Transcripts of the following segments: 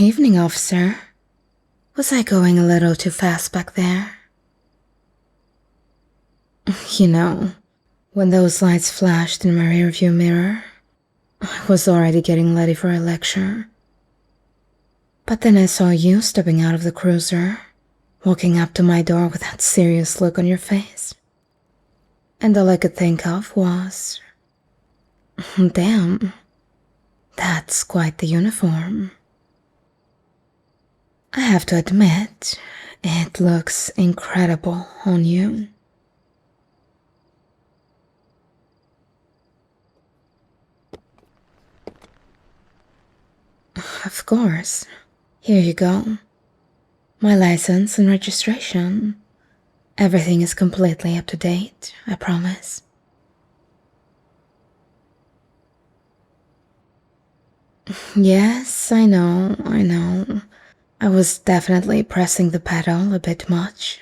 Evening, officer. Was I going a little too fast back there? You know, when those lights flashed in my rearview mirror, I was already getting ready for a lecture. But then I saw you stepping out of the cruiser, walking up to my door with that serious look on your face. And all I could think of was, damn, that's quite the uniform. I have to admit, it looks incredible on you. Of course. Here you go. My license and registration. Everything is completely up to date, I promise. Yes, I know. I was definitely pressing the pedal a bit much.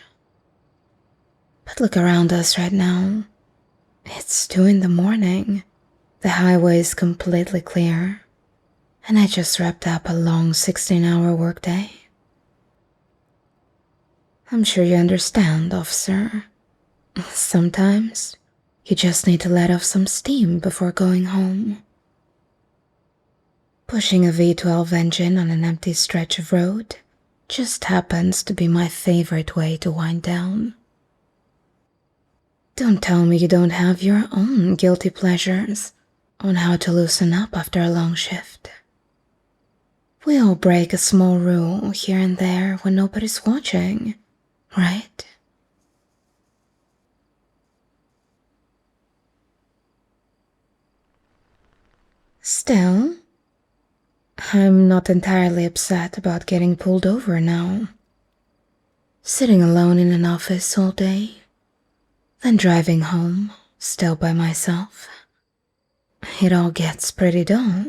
But look around us right now. It's 2 in the morning. The highway is completely clear. And I just wrapped up a long 16-hour workday. I'm sure you understand, officer. Sometimes you just need to let off some steam before going home. Pushing a V12 engine on an empty stretch of road just happens to be my favorite way to wind down. Don't tell me you don't have your own guilty pleasures on how to loosen up after a long shift. We all break a small rule here and there when nobody's watching, right? Still, I'm not entirely upset about getting pulled over now. Sitting alone in an office all day, then driving home, still by myself. It all gets pretty dull.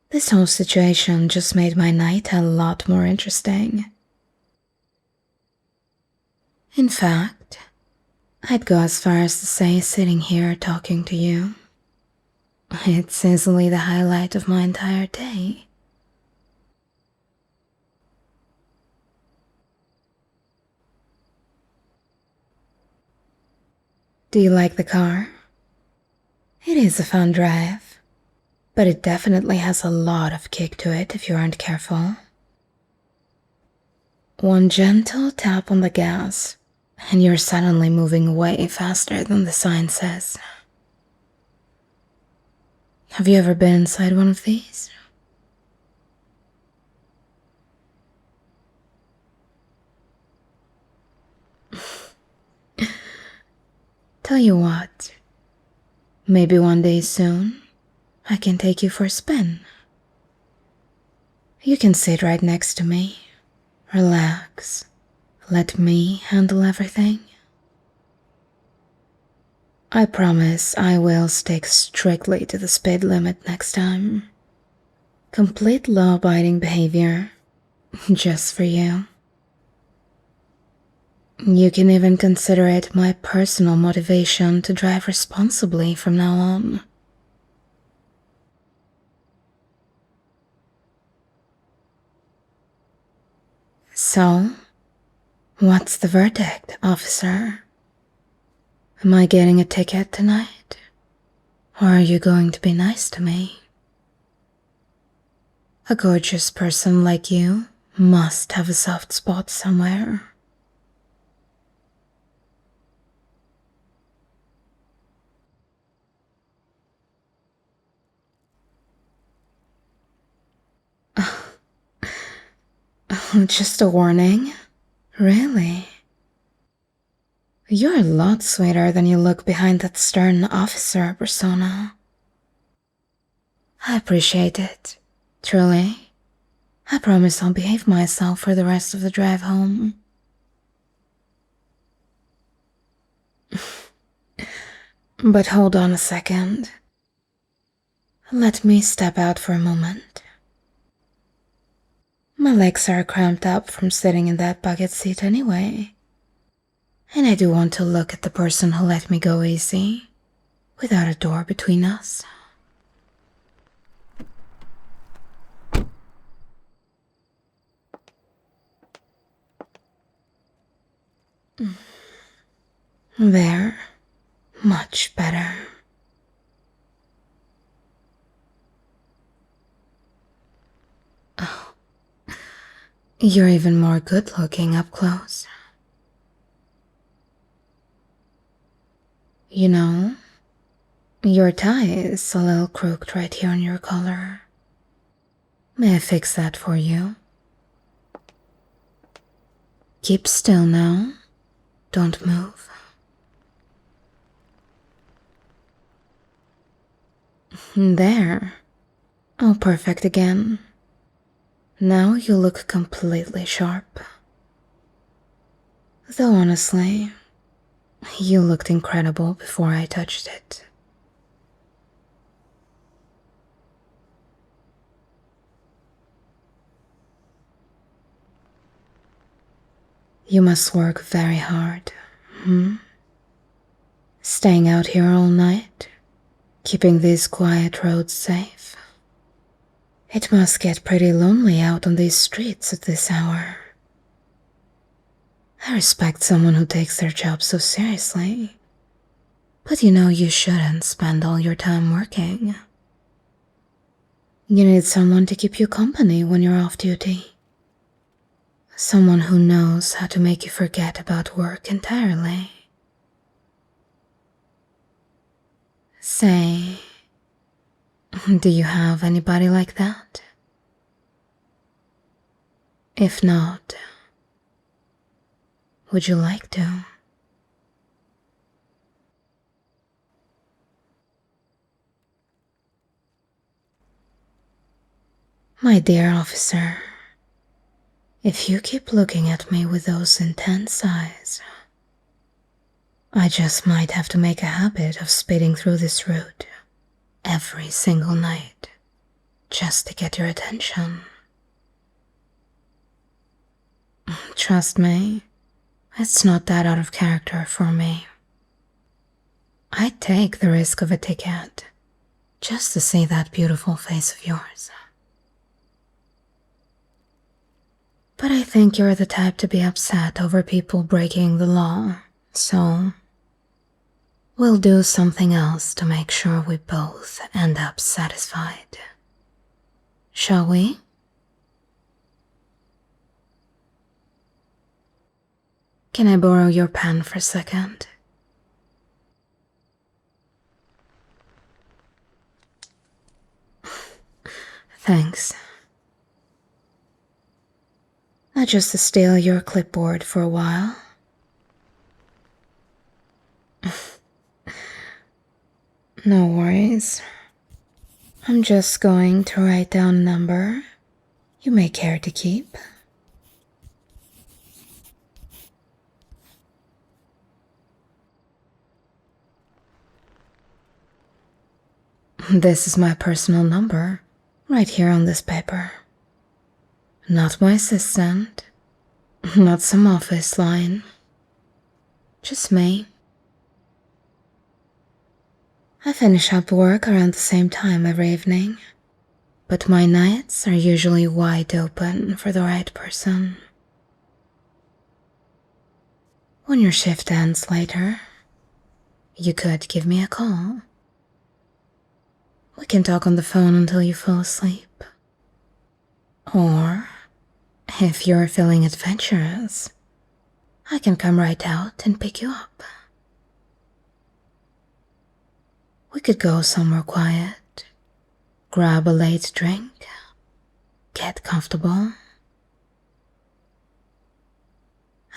This whole situation just made my night a lot more interesting. In fact, I'd go as far as to say sitting here talking to you. It's easily the highlight of my entire day. Do you like the car? It is a fun drive, but it definitely has a lot of kick to it if you aren't careful. One gentle tap on the gas, and you're suddenly moving way faster than the sign says. Have you ever been inside one of these? Tell you what, maybe one day soon, I can take you for a spin. You can sit right next to me, relax, let me handle everything. I promise I will stick strictly to the speed limit next time. Complete law-abiding behavior, just for you. You can even consider it my personal motivation to drive responsibly from now on. So, what's the verdict, officer? Am I getting a ticket tonight? Or are you going to be nice to me? A gorgeous person like you must have a soft spot somewhere. Just a warning? Really? You're a lot sweeter than you look behind that stern officer persona. I appreciate it, truly. I promise I'll behave myself for the rest of the drive home. But hold on a second. Let me step out for a moment. My legs are cramped up from sitting in that bucket seat anyway. And I do want to look at the person who let me go easy, without a door between us. There. Much better. Oh, you're even more good-looking up close. You know, your tie is a little crooked right here on your collar. May I fix that for you? Keep still now. Don't move. There. Oh, perfect again. Now you look completely sharp. Though honestly, you looked incredible before I touched it. You must work very hard, Staying out here all night, keeping these quiet roads safe. It must get pretty lonely out on these streets at this hour. I respect someone who takes their job so seriously. But you know you shouldn't spend all your time working. You need someone to keep you company when you're off duty. Someone who knows how to make you forget about work entirely. Say, do you have anybody like that? If not, would you like to? My dear officer, if you keep looking at me with those intense eyes, I just might have to make a habit of speeding through this route every single night just to get your attention. Trust me, it's not that out of character for me. I'd take the risk of a ticket just to see that beautiful face of yours. But I think you're the type to be upset over people breaking the law, so we'll do something else to make sure we both end up satisfied. Shall we? Can I borrow your pen for a second? Thanks. Not just to steal your clipboard for a while. No worries. I'm just going to write down a number you may care to keep. This is my personal number, right here on this paper. Not my assistant, not some office line. Just me. I finish up work around the same time every evening, but my nights are usually wide open for the right person. When your shift ends later, you could give me a call. We can talk on the phone until you fall asleep. Or, if you're feeling adventurous, I can come right out and pick you up. We could go somewhere quiet, grab a late drink, get comfortable.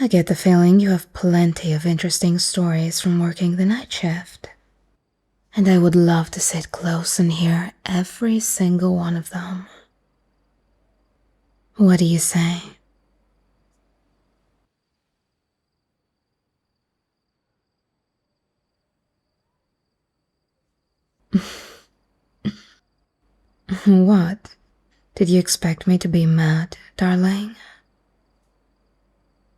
I get the feeling you have plenty of interesting stories from working the night shift, and I would love to sit close and hear every single one of them. What do you say? What? Did you expect me to be mad, darling?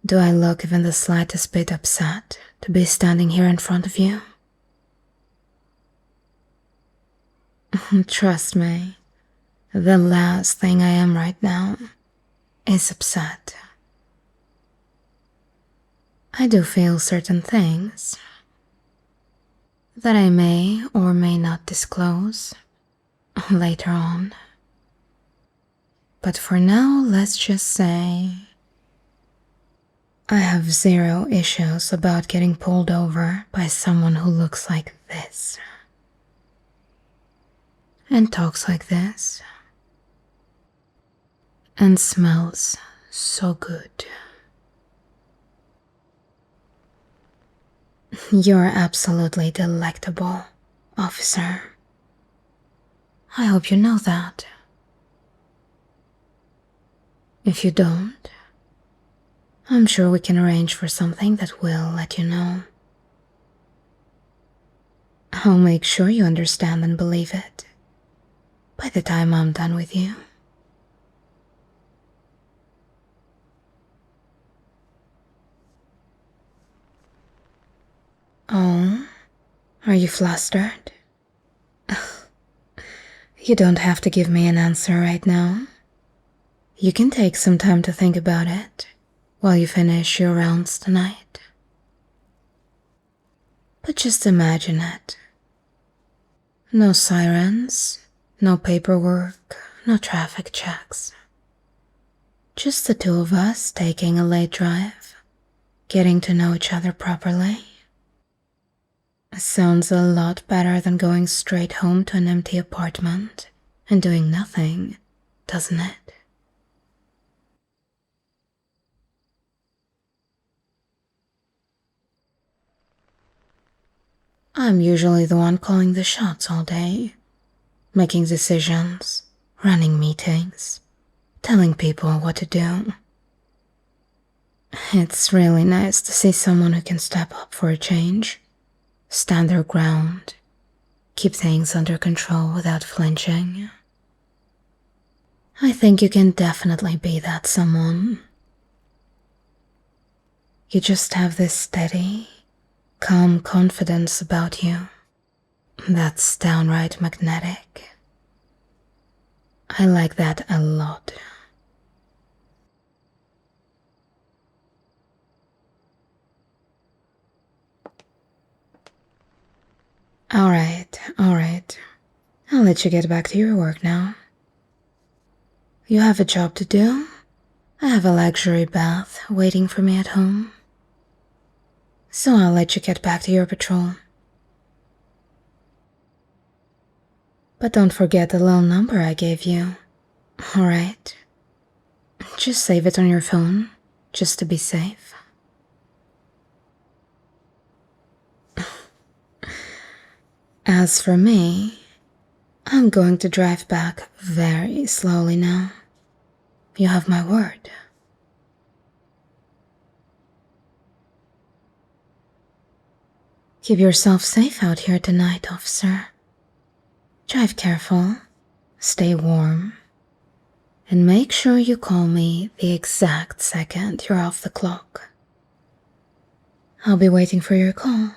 Do I look even the slightest bit upset to be standing here in front of you? Trust me, the last thing I am right now is upset. I do feel certain things that I may or may not disclose later on. But for now, let's just say I have zero issues about getting pulled over by someone who looks like this and talks like this and smells so good. You're absolutely delectable, officer. I hope you know that. If you don't, I'm sure we can arrange for something that will let you know. I'll make sure you understand and believe it by the time I'm done with you. Oh, are you flustered? You don't have to give me an answer right now. You can take some time to think about it while you finish your rounds tonight. But just imagine it. No sirens, no paperwork, no traffic checks. Just the two of us taking a late drive, getting to know each other properly. Sounds a lot better than going straight home to an empty apartment and doing nothing, doesn't it? I'm usually the one calling the shots all day, making decisions, running meetings, telling people what to do. It's really nice to see someone who can step up for a change, stand their ground, keep things under control without flinching. I think you can definitely be that someone. You just have this steady, calm confidence about you that's downright magnetic. I like that a lot. Alright. I'll let you get back to your work now. You have a job to do. I have a luxury bath waiting for me at home. So I'll let you get back to your patrol. But don't forget the little number I gave you, alright? Just save it on your phone, just to be safe. As for me, I'm going to drive back very slowly now. You have my word. Keep yourself safe out here tonight, officer. Drive careful, stay warm, and make sure you call me the exact second you're off the clock. I'll be waiting for your call.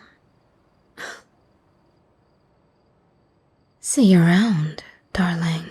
See you around, darling.